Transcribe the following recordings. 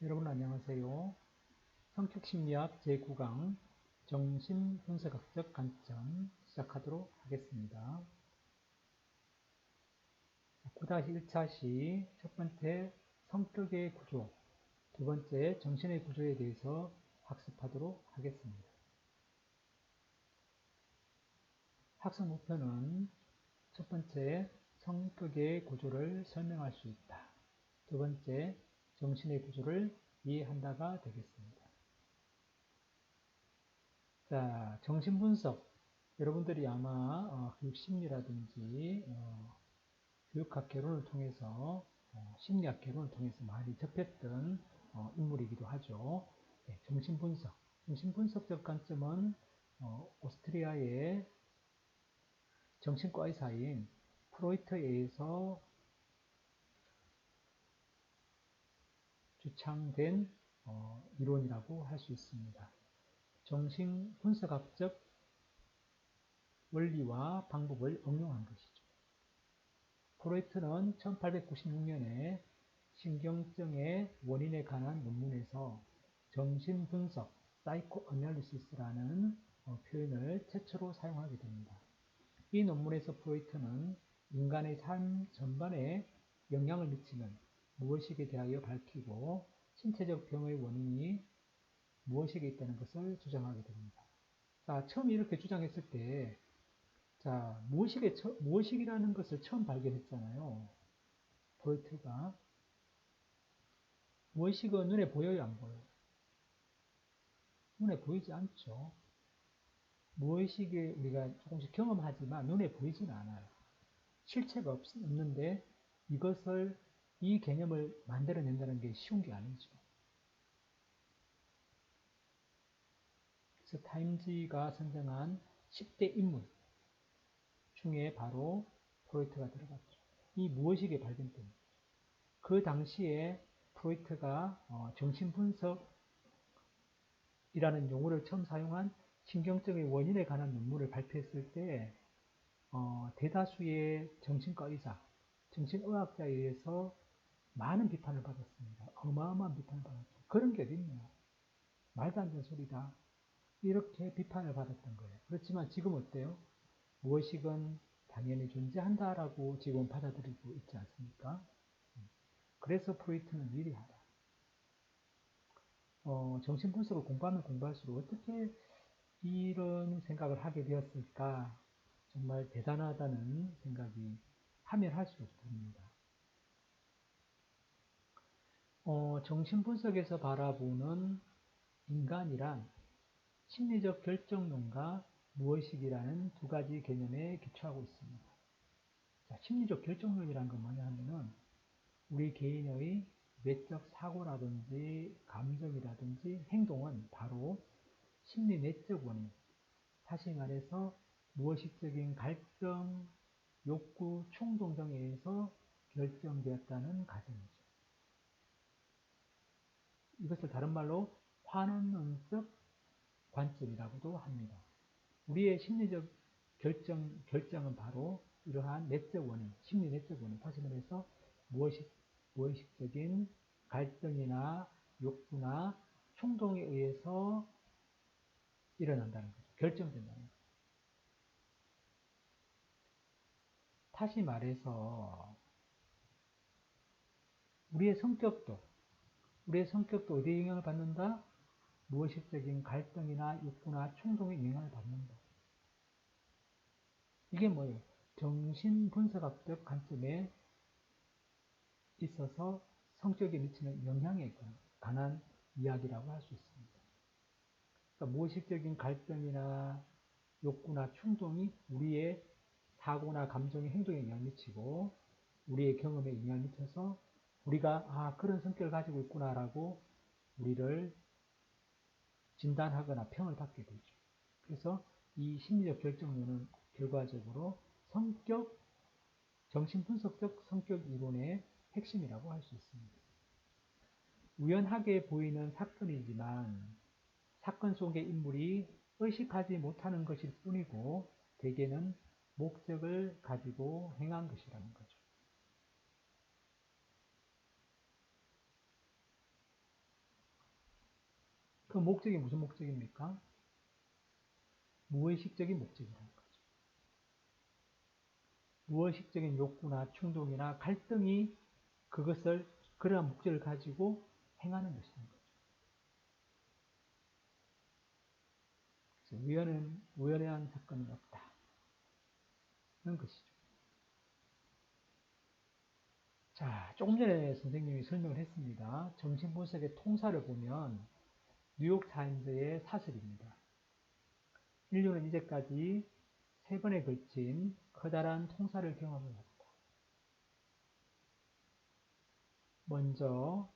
여러분 안녕하세요. 성격심리학 제9강 정신분석학적 관점 시작하도록 하겠습니다. 9-1차 시 첫 번째 성격의 구조, 두 번째 정신의 구조에 대해서 학습하도록 하겠습니다. 학습 목표는 첫 번째 성격의 구조를 설명할 수 있다. 두 번째 정신의 구조를 이해한다가 되겠습니다. 자, 정신분석. 여러분들이 아마 교육심리라든지 교육학 개론을 통해서 심리학 개론을 통해서 많이 접했던 인물이기도 하죠. 네, 정신분석. 정신분석적 관점은 오스트리아의 정신과 의사인 프로이트에 의해서 주창된 이론이라고 할 수 있습니다. 정신분석학적 원리와 방법을 응용한 것이죠. 프로이트는 1896년에 신경증의 원인에 관한 논문에서 정신분석, 사이코어널리시스라는 표현을 최초로 사용하게 됩니다. 이 논문에서 프로이트는 인간의 삶 전반에 영향을 미치는 무의식에 대하여 밝히고 신체적 병의 원인이 무의식에 있다는 것을 주장하게 됩니다. 자, 처음 이렇게 주장했을 때 자, 무의식이라는 것을 처음 발견했잖아요. 프로이트가. 무의식은 눈에 보여요, 안 보여요? 눈에 보이지 않죠. 무의식에 우리가 조금씩 경험하지만 눈에 보이지는 않아요. 실체가 없는데 이 개념을 만들어낸다는 게 쉬운 게 아니죠. 그래서 타임지가 선정한 10대 인물 중에 바로 프로이트가 들어갔죠. 이 무의식의 발견 때문에. 그 당시에 프로이트가 정신분석이라는 용어를 처음 사용한 신경증의 원인에 관한 논문을 발표했을 때 대다수의 정신과 의사, 정신의학자에 의해서 많은 비판을 받았습니다. 어마어마한 비판을 받았죠. 그런 게 어딨냐. 말도 안 되는 소리다. 이렇게 비판을 받았던 거예요. 그렇지만 지금 어때요? 무의식은 당연히 존재한다라고 지금 받아들이고 있지 않습니까? 그래서 프로이트는 위대하다. 정신분석을 공부하면 공부할수록 어떻게 이런 생각을 하게 되었을까? 정말 대단하다는 생각이 하면 할수록 듭니다. 정신분석에서 바라보는 인간이란 심리적 결정론과 무의식이라는 두 가지 개념에 기초하고 있습니다. 자, 심리적 결정론이라는 건 뭐냐 하면은 우리 개인의 내적 사고라든지 감정이라든지 행동은 바로 심리 내적 원인, 다시 말해서 무의식적인 갈등, 욕구, 충동 등에 의해서 결정되었다는 가정이죠. 이것을 다른 말로 환원론적 관점이라고도 합니다. 우리의 심리적 결정은 바로 이러한 내적 원인, 심리 내적 원인, 다시 말해서 무의식적인 갈등이나 욕구나 충동에 의해서 일어난다는 거죠. 결정된다는 거죠. 다시 말해서 우리의 성격도 어디에 영향을 받는다? 무의식적인 갈등이나 욕구나 충동에 영향을 받는다. 이게 뭐예요? 정신분석학적 관점에 있어서 성격에 미치는 영향에 관한 이야기라고 할 수 있습니다. 그러니까 무의식적인 갈등이나 욕구나 충동이 우리의 사고나 감정의 행동에 영향을 미치고 우리의 경험에 영향을 미쳐서 우리가 그런 성격을 가지고 있구나라고 우리를 진단하거나 평을 받게 되죠. 그래서 이 심리적 결정론은 결과적으로 정신분석적 성격 이론의 핵심이라고 할 수 있습니다. 우연하게 보이는 사건이지만 사건 속의 인물이 의식하지 못하는 것일 뿐이고 대개는 목적을 가지고 행한 것이라는 거죠. 그 목적이 무슨 목적입니까? 무의식적인 목적이라는 거죠. 무의식적인 욕구나 충동이나 갈등이 그것을 그러한 목적을 가지고 행하는 것이라는 거죠. 그래서 우연한 사건은 없다. 그런 것이죠. 자, 조금 전에 선생님이 설명을 했습니다. 정신분석의 통사를 보면 뉴욕타임즈의 사설입니다. 인류는 이제까지 3번에 걸친 커다란 통사를 경험해왔다. 먼저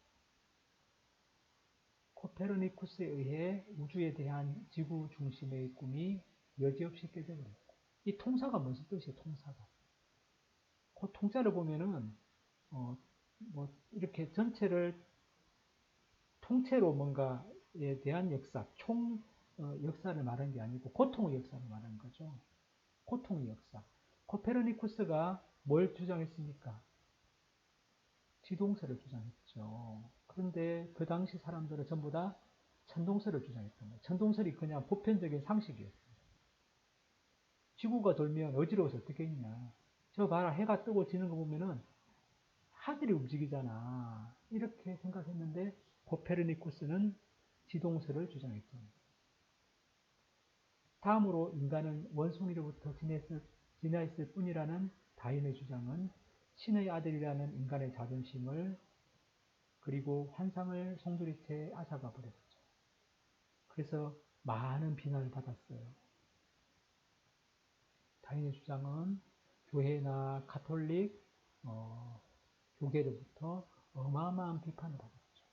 코페르니쿠스에 의해 우주에 대한 지구 중심의 꿈이 여지없이 깨져버렸고, 이 통사가 무슨 뜻이에요? 통사가. 그 통자를 보면은 이렇게 전체를 통째로 뭔가에 대한 역사, 역사를 말한 게 아니고 고통의 역사를 말한 거죠. 고통의 역사. 코페르니쿠스가 뭘 주장했습니까? 지동설을 주장했죠. 그런데 그 당시 사람들은 전부 다 천동설을 주장했던 거예요. 천동설이 그냥 보편적인 상식이었어요. 지구가 돌면 어지러워서 어떻게 했냐. 저 봐라, 해가 뜨고 지는 거 보면은 하늘이 움직이잖아. 이렇게 생각했는데 코페르니쿠스는 지동설을 주장했죠. 다음으로 인간은 원숭이로부터 진화했을 뿐이라는 다윈의 주장은 신의 아들이라는 인간의 자존심을 그리고 환상을 송두리째 앗아가 버렸죠. 그래서 많은 비난을 받았어요. 다윈의 주장은 교회나 가톨릭 교계로부터 어마어마한 비판을 받았죠.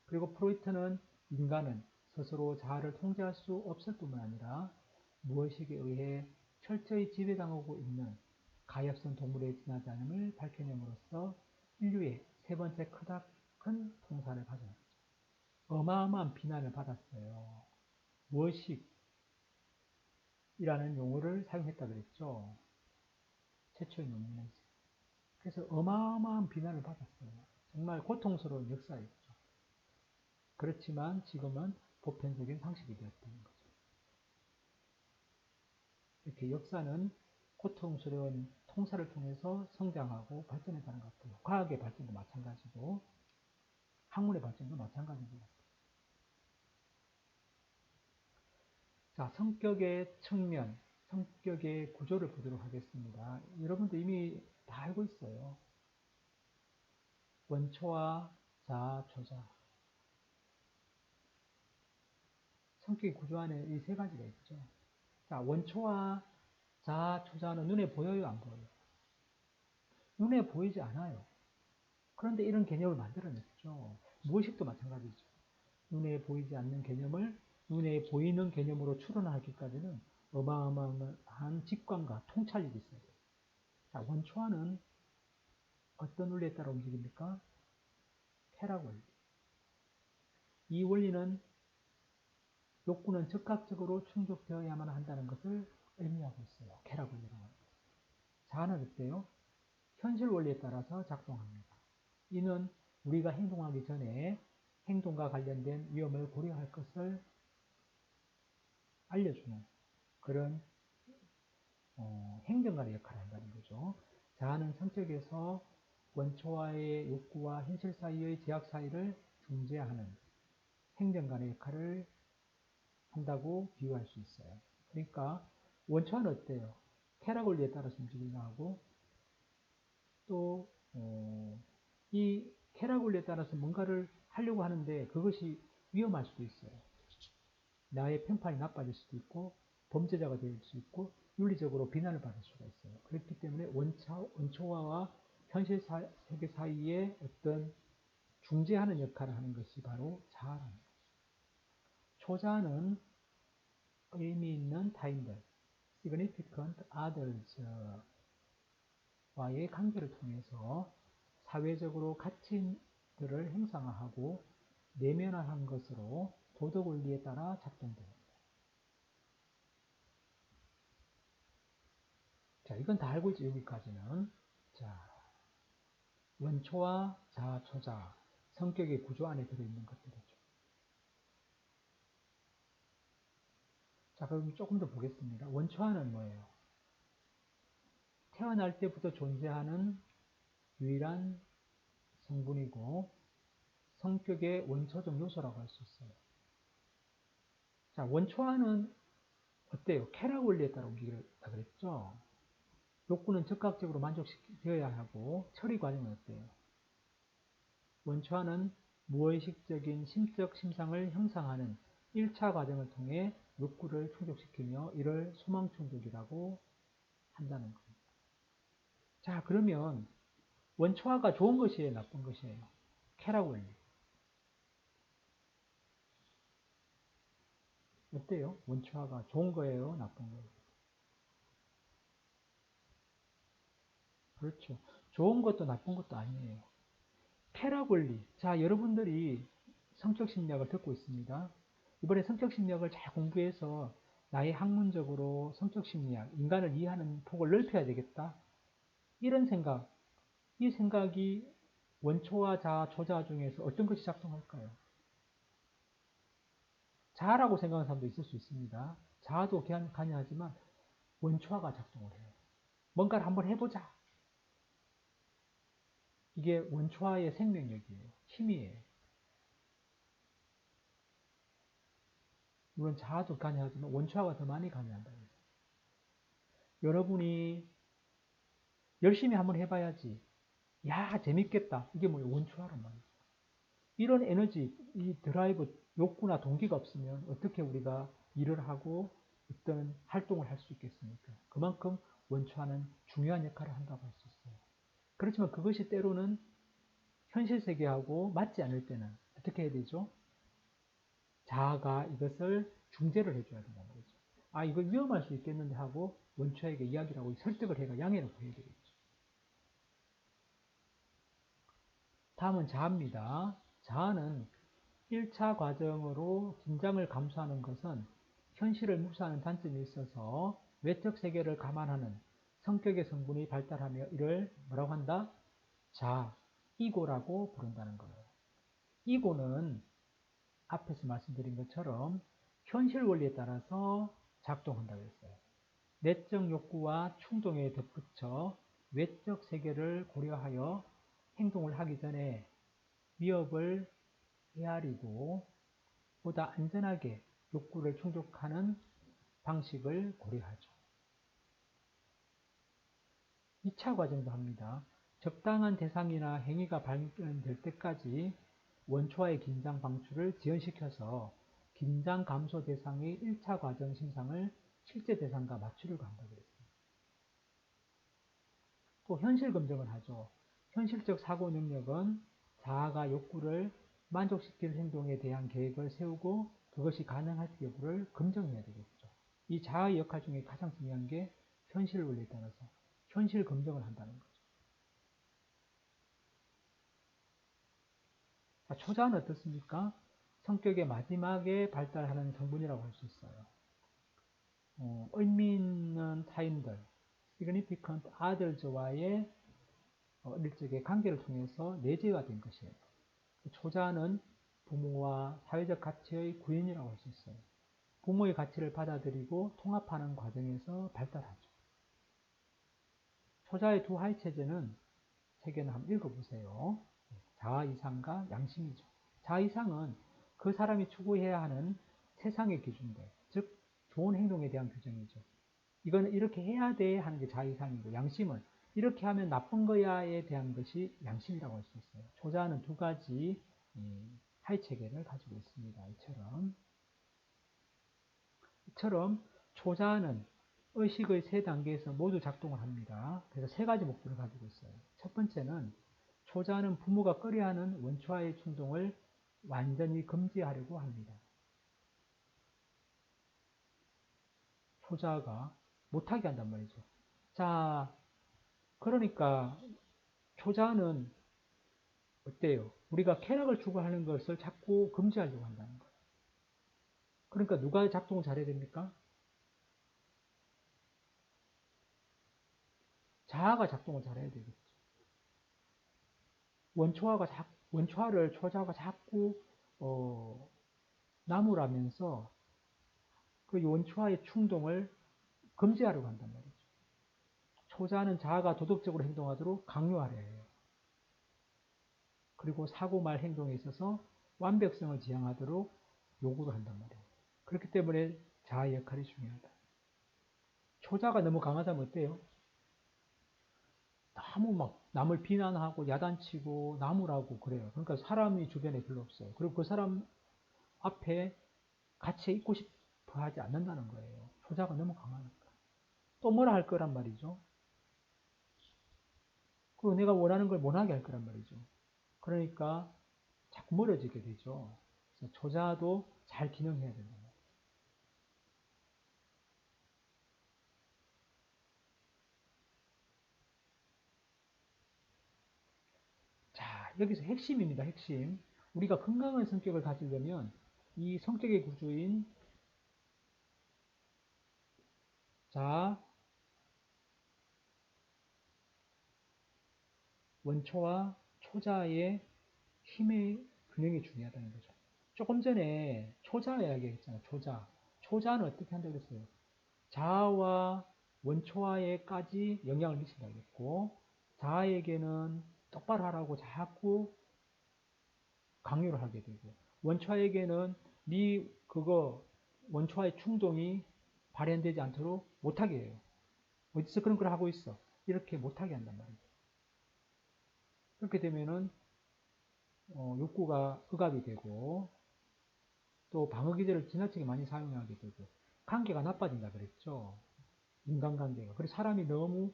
그리고 프로이트는 인간은 스스로 자아를 통제할 수 없을 뿐만 아니라 무의식에 의해 철저히 지배당하고 있는 가엾은 동물에 지나지 않음을 밝혀냄으로써 인류의 3번째 큰 통사를 가져왔죠. 어마어마한 비난을 받았어요. 무의식이라는 용어를 사용했다 그랬죠. 최초의 논문에서. 그래서 어마어마한 비난을 받았어요. 정말 고통스러운 역사였죠. 그렇지만 지금은 보편적인 상식이 되었다는 거죠. 이렇게 역사는 고통스러운 통사를 통해서 성장하고 발전해가는 것 같아요. 과학의 발전도 마찬가지고 학문의 발전도 마찬가지인 것 같아요. 자, 성격의 측면, 성격의 구조를 보도록 하겠습니다. 여러분도 이미 다 알고 있어요. 원초와 자아, 초자. 성격의 구조 안에 이 3가지가 있죠. 자, 원초와 자아, 초자는 눈에 보여요, 안 보여요? 눈에 보이지 않아요. 그런데 이런 개념을 만들어냈죠. 무의식도 마찬가지죠. 눈에 보이지 않는 개념을 눈에 보이는 개념으로 추론하기까지는 어마어마한 직관과 통찰력이 있어요. 자, 원초와는 어떤 원리에 따라 움직입니까? 쾌락 원리. 이 원리는 욕구는 즉각적으로 충족되어야만 한다는 것을 의미하고 있어요. 쾌락 원리라고 합니다. 자아는 어때요? 현실 원리에 따라서 작동합니다. 이는 우리가 행동하기 전에 행동과 관련된 위험을 고려할 것을 알려주는 그런 행정관의 역할을 한다는 거죠. 자아는 성격에서 원초와의 욕구와 현실 사이의 제약 사이를 중재하는 행정관의 역할을 한다고 비유할 수 있어요. 그러니까 원초와는 어때요? 쾌락 원리에 따라서 움직이고 또 이 쾌락 원리에 따라서 뭔가를 하려고 하는데 그것이 위험할 수도 있어요. 나의 평판이 나빠질 수도 있고 범죄자가 될 수 있고 윤리적으로 비난을 받을 수가 있어요. 그렇기 때문에 원초와와 현실 세계 사이에 어떤 중재하는 역할을 하는 것이 바로 자아랍니다. 초자는 의미 있는 타인들, significant others 와의 관계를 통해서 사회적으로 가치들을 행사하고 내면화한 것으로 도덕 원리에 따라 작동됩니다. 자, 이건 다 알고 있죠, 여기까지는. 자, 원초와 자아, 초자, 성격의 구조 안에 들어있는 것들이죠. 자, 그럼 조금 더 보겠습니다. 원초화는 뭐예요? 태어날 때부터 존재하는 유일한 성분이고 성격의 원초적 요소라고 할 수 있어요. 자, 원초화는 어때요? 쾌락 원리에 따라 움직이다 그랬죠? 욕구는 즉각적으로 만족되어야 하고 처리 과정은 어때요? 원초화는 무의식적인 심적 심상을 형성하는 1차 과정을 통해 욕구를 충족시키며 이를 소망 충족이라고 한다는 겁니다. 자, 그러면 원초화가 좋은 것이에요, 나쁜 것이에요? 쾌락 원리. 어때요? 원초화가 좋은 거예요, 나쁜 거예요? 그렇죠. 좋은 것도 나쁜 것도 아니에요. 쾌락 원리. 자, 여러분들이 성격 심리학을 듣고 있습니다. 이번에 성격 심리학을 잘 공부해서 나의 학문적으로 성격 심리학, 인간을 이해하는 폭을 넓혀야 되겠다. 이런 생각, 이 생각이 원초와 자아, 초자아 중에서 어떤 것이 작동할까요? 자아라고 생각하는 사람도 있을 수 있습니다. 자아도 간여하지만 원초화가 작동을 해요. 뭔가를 한번 해보자. 이게 원초화의 생명력이에요. 힘이에요. 물론 자아도 간여하지만 원초화가 더 많이 간여한다. 여러분이 열심히 한번 해봐야지. 야, 재밌겠다. 이게 뭐예요? 원초화란 말이에요. 이런 에너지, 이 드라이브, 욕구나 동기가 없으면 어떻게 우리가 일을 하고 어떤 활동을 할 수 있겠습니까? 그만큼 원초화는 중요한 역할을 한다고 할 수 있어요. 그렇지만 그것이 때로는 현실 세계하고 맞지 않을 때는 어떻게 해야 되죠? 자아가 이것을 중재를 해줘야 된다는 거죠. 아, 이거 위험할 수 있겠는데 하고 원초에게 이야기를 하고 설득을 해가 양해를 구해야 되겠죠. 다음은 자아입니다. 자아는 1차 과정으로 긴장을 감수하는 것은 현실을 무시하는 단점이 있어서 외적 세계를 감안하는 성격의 성분이 발달하며 이를 뭐라고 한다? 자아, 이고라고 부른다는 거예요. 이고는 앞에서 말씀드린 것처럼 현실 원리에 따라서 작동한다고 했어요. 내적 욕구와 충동에 덧붙여 외적 세계를 고려하여 행동을 하기 전에 위협을 헤아리고 보다 안전하게 욕구를 충족하는 방식을 고려하죠. 2차 과정도 합니다. 적당한 대상이나 행위가 발견될 때까지 원초와의 긴장 방출을 지연시켜서 긴장 감소 대상의 1차 과정 심상을 실제 대상과 맞추려고 한다고 그랬어요. 또 현실 검증을 하죠. 현실적 사고 능력은 자아가 욕구를 만족시킬 행동에 대한 계획을 세우고 그것이 가능할지 여부를 검증해야 되겠죠. 이 자아의 역할 중에 가장 중요한 게 현실 원리에 따라서 현실 검증을 한다는 거죠. 자, 초자는 어떻습니까? 성격의 마지막에 발달하는 성분이라고 할 수 있어요. 의미 있는 타인들, significant others와의 어릴 적의 관계를 통해서 내재화된 것이에요. 초자는 부모와 사회적 가치의 구현이라고 할 수 있어요. 부모의 가치를 받아들이고 통합하는 과정에서 발달하죠. 초자의 두 하위 체제는 책에는 한번 읽어보세요. 자아 이상과 양심이죠. 자아 이상은 그 사람이 추구해야 하는 세상의 기준들, 즉 좋은 행동에 대한 규정이죠. 이거는 이렇게 해야 돼 하는 게 자아 이상이고 양심은 이렇게 하면 나쁜 거야에 대한 것이 양심이라고 할 수 있어요. 초자는 두 가지 하위 체계를 가지고 있습니다. 이처럼 초자는 의식의 세 단계에서 모두 작동을 합니다. 그래서 세 가지 목표를 가지고 있어요. 첫 번째는 초자는 부모가 꺼려하는 원초와의 충동을 완전히 금지하려고 합니다. 초자가 못하게 한단 말이죠. 자, 그러니까 초자는 어때요? 우리가 쾌락을 추구하는 것을 자꾸 금지하려고 한다는 거예요. 그러니까 누가 작동을 잘해야 됩니까? 자아가 작동을 잘해야 되겠죠. 원초화를 초자가 자꾸 나무라면서 그 원초와의 충동을 금지하려고 한단 말이죠. 초자는 자아가 도덕적으로 행동하도록 강요하려 해요. 그리고 사고말 행동에 있어서 완벽성을 지향하도록 요구를 한단 말이에요. 그렇기 때문에 자아의 역할이 중요하다. 초자가 너무 강한 사람은 어때요? 너무 막 남을 비난하고 야단치고 나무라고 그래요. 그러니까 사람이 주변에 별로 없어요. 그리고 그 사람 앞에 같이 있고 싶어 하지 않는다는 거예요. 초자가 너무 강하니까. 또 뭐라 할 거란 말이죠. 그리고 내가 원하는 걸 못하게 할 거란 말이죠. 그러니까 자꾸 멀어지게 되죠. 그래서 초자도 잘 기능해야 된다. 자, 여기서 핵심입니다. 핵심. 우리가 건강한 성격을 가지려면 이 성격의 구조인 자, 원초와 초자의 힘의 균형이 중요하다는 거죠. 조금 전에 초자 이야기했잖아요. 초자. 초자는 어떻게 한다고 그랬어요? 자아와 원초와에까지 영향을 미친다고 했고, 자아에게는 똑바로 하라고 자꾸 강요를 하게 되고, 원초와에게는 네 그거 원초와의 충동이 발현되지 않도록 못하게 해요. 어디서 그런 걸 하고 있어? 이렇게 못하게 한단 말이죠. 그렇게 되면은 욕구가 억압이 되고 또 방어기제를 지나치게 많이 사용하게 되고 관계가 나빠진다 그랬죠. 인간관계가. 그래서 사람이 너무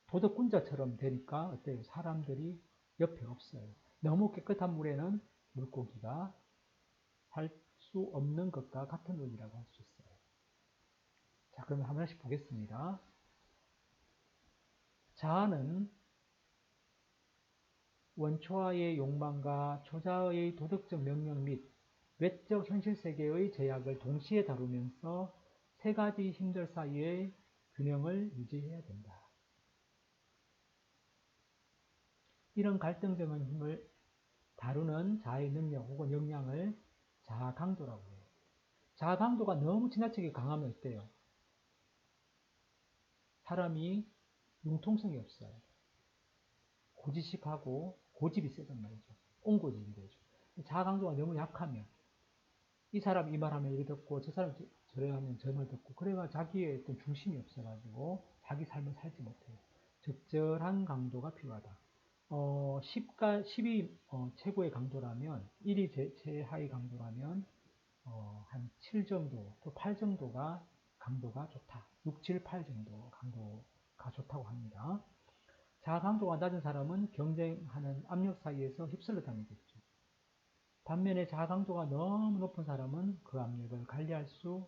도덕군자처럼 되니까 어때요? 사람들이 옆에 없어요. 너무 깨끗한 물에는 물고기가 살 수 없는 것과 같은 논리라고 할 수 있어요. 자, 그러면 한 번씩 보겠습니다. 자아는 원초와의 욕망과 초자의 도덕적 명령 및 외적 현실 세계의 제약을 동시에 다루면서 세 가지 힘들 사이의 균형을 유지해야 된다. 이런 갈등적인 힘을 다루는 자아의 능력 혹은 역량을 자아 강도라고 해요. 자아 강도가 너무 지나치게 강하면 어때요? 사람이 융통성이 없어요. 고지식하고 고집이 세단 말이죠. 옹고집이 되죠. 자아 강도가 너무 약하면 이 사람 이 말하면 이리 듣고 저 사람 저래 하면 저 말 듣고 그래가 자기의 어떤 중심이 없어가지고 자기 삶을 살지 못해요. 적절한 강도가 필요하다. 10이 최고의 강도라면 1이 최하위 강도라면 한 7 정도 또 8 정도가 강도가 좋다. 6, 7, 8 정도 강도가 좋다고 합니다. 자아 강도가 낮은 사람은 경쟁하는 압력 사이에서 휩쓸려 다니겠죠. 반면에 자아 강도가 너무 높은 사람은 그 압력을 관리할 수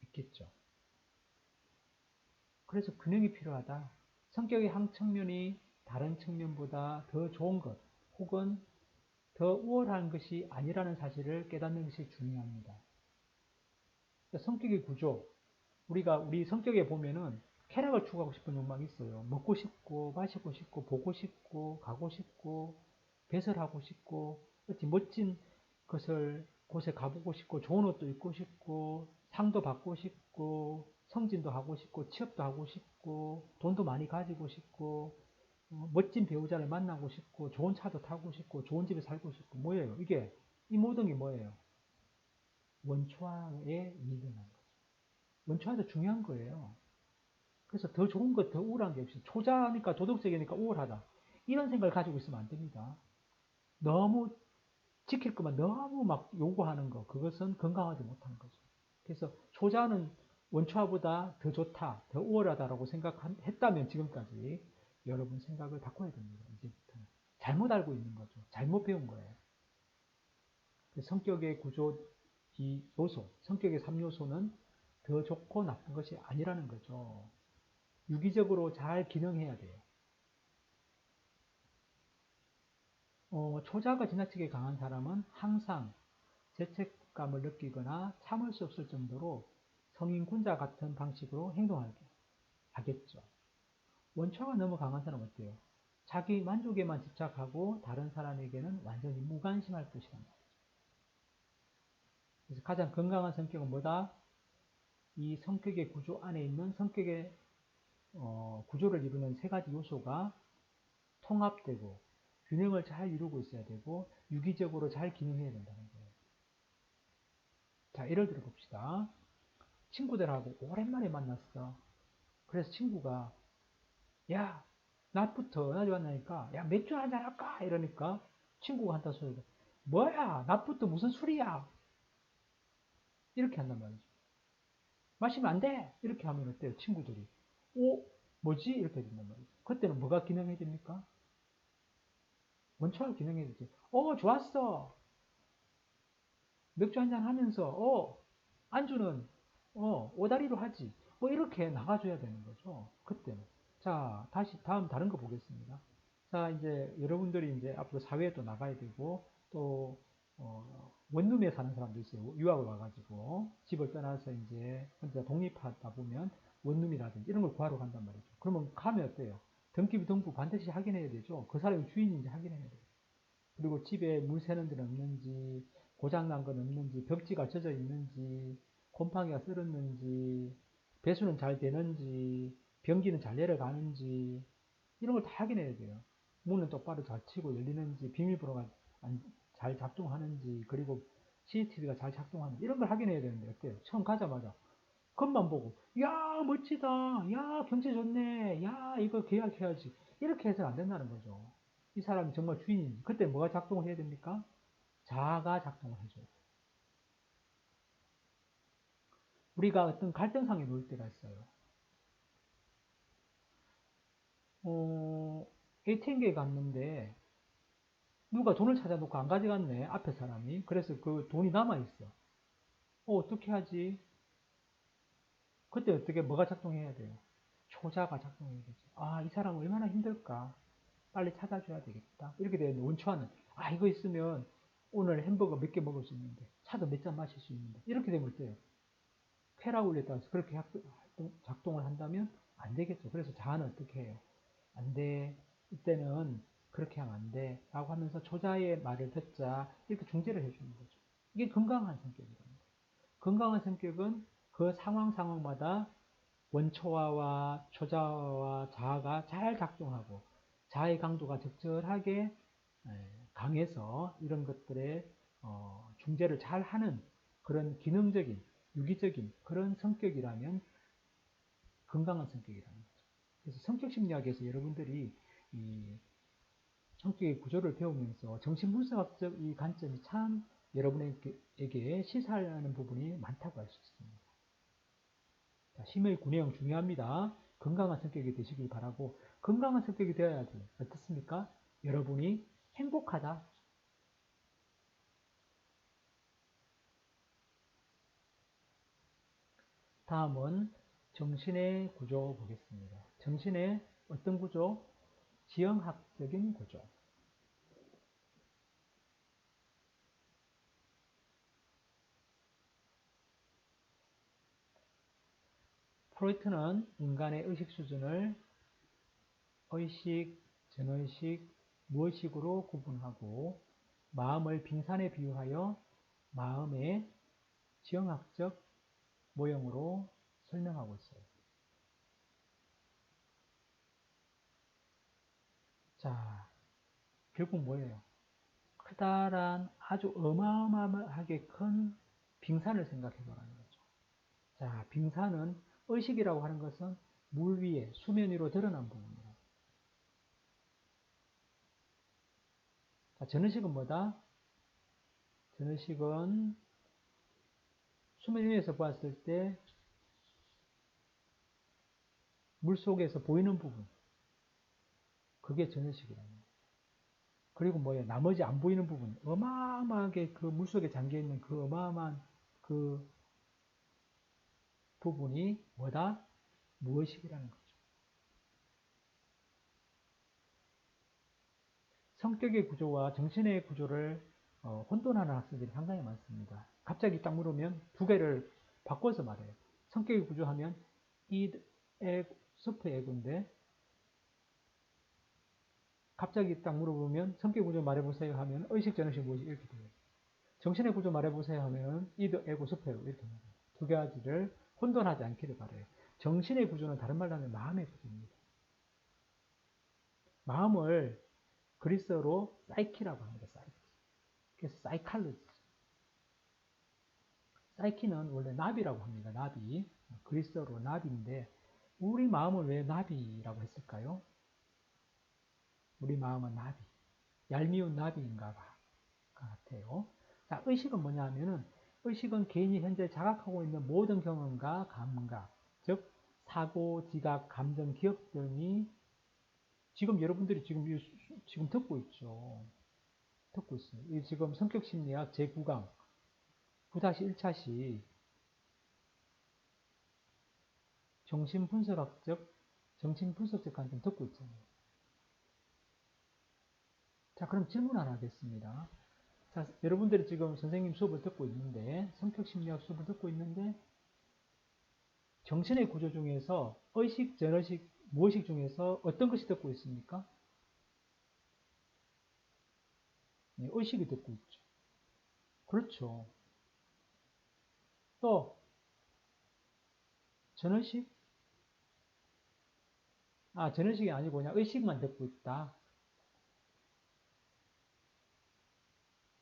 있겠죠. 그래서 균형이 필요하다. 성격의 한 측면이 다른 측면보다 더 좋은 것 혹은 더 우월한 것이 아니라는 사실을 깨닫는 것이 중요합니다. 성격의 구조, 우리가 우리 성격에 보면은 쾌락을 추구하고 싶은 욕망이 있어요. 먹고 싶고, 마시고 싶고, 보고 싶고, 가고 싶고, 배설하고 싶고, 어찌 멋진 것을 곳에 가보고 싶고, 좋은 옷도 입고 싶고, 상도 받고 싶고, 성진도 하고 싶고, 취업도 하고 싶고, 돈도 많이 가지고 싶고, 멋진 배우자를 만나고 싶고, 좋은 차도 타고 싶고, 좋은 집에 살고 싶고, 뭐예요? 이게, 이 모든 게 뭐예요? 원초와의 이익을 하는 거죠. 원초와도 중요한 거예요. 그래서 더 좋은 것, 더 우월한 게 없이 초자니까 도덕적이니까 우월하다. 이런 생각을 가지고 있으면 안 됩니다. 너무 지킬 것만 너무 막 요구하는 거, 그것은 건강하지 못하는 거죠. 그래서 초자는 원초화보다 더 좋다, 더 우월하다라고 생각했다면 지금까지 여러분 생각을 바꿔야 됩니다. 이제부터는. 잘못 알고 있는 거죠. 잘못 배운 거예요. 성격의 구조 이 요소, 성격의 3요소는 더 좋고 나쁜 것이 아니라는 거죠. 유기적으로 잘 기능해야 돼요. 초자가 지나치게 강한 사람은 항상 죄책감을 느끼거나 참을 수 없을 정도로 성인군자 같은 방식으로 행동하겠죠. 원초가 너무 강한 사람은 어때요? 자기 만족에만 집착하고 다른 사람에게는 완전히 무관심할 것이란 말이죠. 그래서 가장 건강한 성격은 뭐다? 이 성격의 구조 안에 있는 성격의 구조를 이루는 세 가지 요소가 통합되고 균형을 잘 이루고 있어야 되고 유기적으로 잘 기능해야 된다는 거예요. 자, 예를 들어 봅시다. 친구들하고 오랜만에 만났어. 그래서 친구가 야, 낮부터 낮에 만나니까 야, 맥주 한잔 할까? 이러니까 친구가 한다 소리가 뭐야? 낮부터 무슨 술이야? 이렇게 한단 말이죠. 마시면 안 돼! 이렇게 하면 어때요? 친구들이. 오, 뭐지? 이렇게 된단 말이죠. 그때는 뭐가 기능해야 됩니까? 원초가 기능해야 되지. 좋았어. 맥주 한잔 하면서, 안주는, 오다리로 하지. 뭐, 이렇게 나가줘야 되는 거죠. 그때는. 자, 다시, 다른 거 보겠습니다. 자, 이제, 여러분들이 이제 앞으로 사회에 또 나가야 되고, 또, 원룸에 사는 사람도 있어요. 유학을 와가지고, 집을 떠나서 이제, 혼자 독립하다 보면, 원룸이라든지 이런 걸 구하러 간단 말이죠. 그러면 가면 어때요? 등기부 등본 반드시 확인해야 되죠. 그 사람이 주인인지 확인해야 돼요. 그리고 집에 물 새는 데는 없는지, 고장난 건 없는지, 벽지가 젖어 있는지, 곰팡이가 쓸었는지, 배수는 잘 되는지, 변기는 잘 내려가는지, 이런 걸 다 확인해야 돼요. 문은 똑바로 닫히고 열리는지, 비밀번호가 잘 작동하는지, 그리고 CCTV가 잘 작동하는지, 이런 걸 확인해야 되는데, 어때요? 처음 가자마자. 겉만 보고, 야, 멋지다. 야, 경치 좋네. 야, 이거 계약해야지. 이렇게 해서는 안 된다는 거죠. 이 사람이 정말 주인인지. 그때 뭐가 작동을 해야 됩니까? 자아가 작동을 해줘요. 우리가 어떤 갈등상에 놓일 때가 있어요. ATM기에 갔는데 누가 돈을 찾아놓고 안 가져갔네. 앞에 사람이. 그래서 그 돈이 남아있어. 어떻게 하지? 그때 어떻게 뭐가 작동해야 돼요? 초자가 작동해야 되죠. 아, 이 사람 얼마나 힘들까? 빨리 찾아줘야 되겠다. 이렇게 되는 원초와는 이거 있으면 오늘 햄버거 몇 개 먹을 수 있는데 차도 몇 잔 마실 수 있는데 이렇게 되면 어때요? 쾌락올렸다 해서 그렇게 작동을 한다면 안 되겠죠. 그래서 자아는 어떻게 해요? 안 돼. 이때는 그렇게 하면 안 돼. 라고 하면서 초자의 말을 듣자. 이렇게 중재를 해주는 거죠. 이게 건강한 성격이랍니다. 건강한 성격은 그 상황마다 원초와와 초자와 자아가 잘 작동하고 자아의 강도가 적절하게 강해서 이런 것들의 중재를 잘 하는 그런 기능적인 유기적인 그런 성격이라면 건강한 성격이라는 거죠. 그래서 성격 심리학에서 여러분들이 이 성격의 구조를 배우면서 정신분석학적 이 관점이 참 여러분에게 시사하는 부분이 많다고 할 수 있습니다. 자, 심의 구내용 중요합니다. 건강한 성격이 되시길 바라고 건강한 성격이 되어야지 어떻습니까? 여러분이 행복하다. 다음은 정신의 구조 보겠습니다. 정신의 어떤 구조? 지형학적인 구조. 프로이트는 인간의 의식 수준을 의식, 전의식, 무의식으로 구분하고 마음을 빙산에 비유하여 마음의 지형학적 모형으로 설명하고 있어요. 자, 결국 뭐예요? 크다란 아주 어마어마하게 큰 빙산을 생각해 보라는 거죠. 자, 빙산은 의식이라고 하는 것은 물 위에 수면 위로 드러난 부분이에요. 자, 전의식은 뭐다? 전의식은 수면 위에서 보았을 때 물속에서 보이는 부분, 그게 전의식이라는 거예요. 그리고 뭐예요? 나머지 안 보이는 부분, 어마어마하게 그 물속에 잠겨있는 그 어마어마한 그 부분이 뭐다? 무의식이라는 거죠. 성격의 구조와 정신의 구조를 혼돈하는 학생들이 상당히 많습니다. 갑자기 딱 물으면 두 개를 바꿔서 말해요. 성격의 구조하면 id, ego, 슈퍼 에고인데 갑자기 딱 물어보면 성격 구조 말해보세요 하면 의식, 전의식, 무의식 이렇게 돼요. 정신의 구조 말해보세요 하면 이드, 에고, 스페로 이렇게 말해요. 두 가지를 혼돈하지 않기를 바래요. 정신의 구조는 다른 말로 하면 마음의 구조입니다. 마음을 그리스어로 사이키라고 합니다. 사이키. 그래서 사이칼로지. 사이키는 원래 나비라고 합니다. 나비. 그리스어로 나비인데 우리 마음을 왜 나비라고 했을까요? 우리 마음은 나비. 얄미운 나비인가 같아요. 자, 의식은 뭐냐 하면은 의식은 개인이 현재 자각하고 있는 모든 경험과 감각, 즉 사고, 지각, 감정, 기억 등이 지금 여러분들이 지금 듣고 있죠. 듣고 있어요. 이 지금 성격심리학 제9강 9-1차시 정신분석적 관점 듣고 있잖아요. 자, 그럼 질문 하나 하겠습니다. 자, 여러분들이 지금 선생님 수업을 듣고 있는데, 성격심리학 수업을 듣고 있는데, 정신의 구조 중에서 의식, 전의식, 무의식 중에서 어떤 것이 듣고 있습니까? 네, 의식이 듣고 있죠. 그렇죠. 또 전의식? 전의식이 아니고 그냥 의식만 듣고 있다.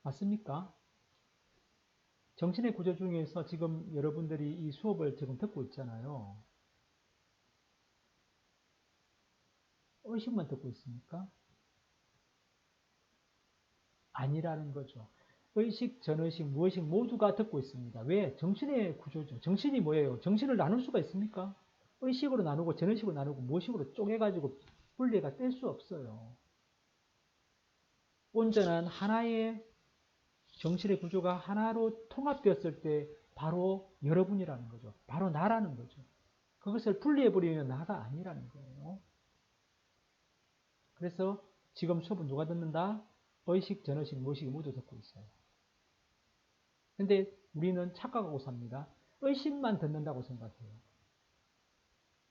맞습니까? 정신의 구조 중에서 지금 여러분들이 이 수업을 지금 듣고 있잖아요. 의식만 듣고 있습니까? 아니라는 거죠. 의식, 전의식, 무의식 모두가 듣고 있습니다. 왜? 정신의 구조죠. 정신이 뭐예요? 정신을 나눌 수가 있습니까? 의식으로 나누고 전의식으로 나누고 무의식으로 쪼개가지고 분리가 뗄 수 없어요. 온전한 하나의 정신의 구조가 하나로 통합되었을 때 바로 여러분이라는 거죠. 바로 나라는 거죠. 그것을 분리해버리면 나가 아니라는 거예요. 그래서 지금 수업은 누가 듣는다? 의식, 전의식, 무의식이 모두 듣고 있어요. 근데 우리는 착각하고 삽니다. 의식만 듣는다고 생각해요.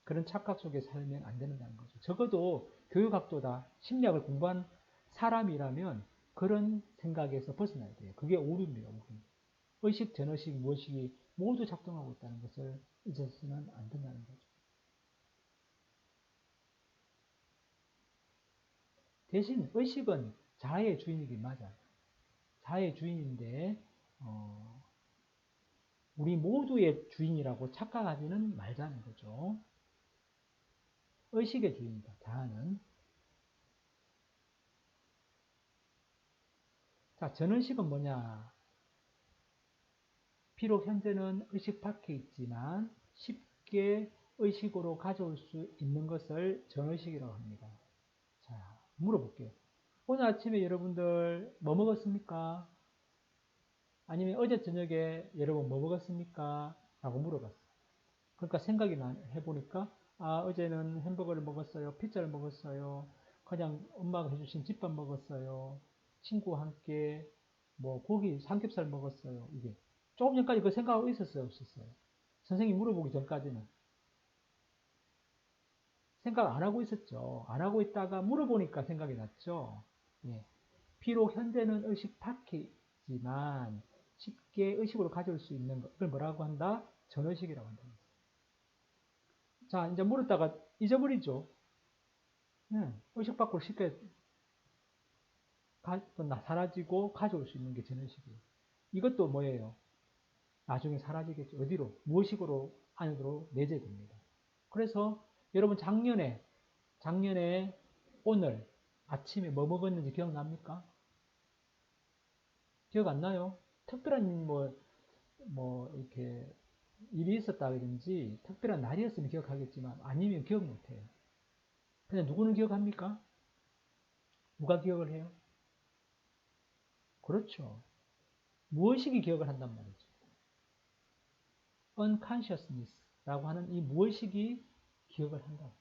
그런 착각 속에 살면 안 된다는 거죠. 적어도 교육학도다, 심리학을 공부한 사람이라면 그런 생각에서 벗어나야 돼요. 그게 오류입니다. 오류. 의식, 전의식, 무의식이 모두 작동하고 있다는 것을 잊어서는 안 된다는 거죠. 대신 의식은 자아의 주인이긴 맞아요. 자아의 주인인데 우리 모두의 주인이라고 착각하지는 말자는 거죠. 의식의 주인이다. 자아는. 자, 전의식은 뭐냐? 비록 현재는 의식 밖에 있지만 쉽게 의식으로 가져올 수 있는 것을 전의식이라고 합니다. 자, 물어볼게요. 오늘 아침에 여러분들 뭐 먹었습니까? 아니면 어제 저녁에 여러분 뭐 먹었습니까? 라고 물어봤어요. 그러니까 생각이 해보니까 어제는 햄버거를 먹었어요. 피자를 먹었어요. 그냥 엄마가 해주신 집밥 먹었어요. 친구와 함께 뭐 고기, 삼겹살 먹었어요. 이게 조금 전까지 그 생각하고 있었어요, 없었어요? 선생님 물어보기 전까지는 생각 안 하고 있었죠. 안 하고 있다가 물어보니까 생각이 났죠. 예. 비록 현재는 의식 밖에 있지만 쉽게 의식으로 가져올 수 있는 것, 그걸 뭐라고 한다? 전의식이라고 한다. 자, 이제 물었다가 잊어버리죠. 의식 밖으로 쉽게 사라지고 가져올 수 있는 게 전의식이에요. 이것도 뭐예요? 나중에 사라지겠죠. 어디로? 무의식으로 안으로 내재됩니다. 그래서 여러분 작년에 오늘 아침에 뭐 먹었는지 기억납니까? 기억 안 나요? 특별한 이렇게 일이 있었다든지 특별한 날이었으면 기억하겠지만 아니면 기억 못해요. 근데 누구는 기억합니까? 누가 기억을 해요? 그렇죠. 무의식이 기억을 한단 말이죠. unconsciousness라고 하는 이 무의식이 기억을 한다.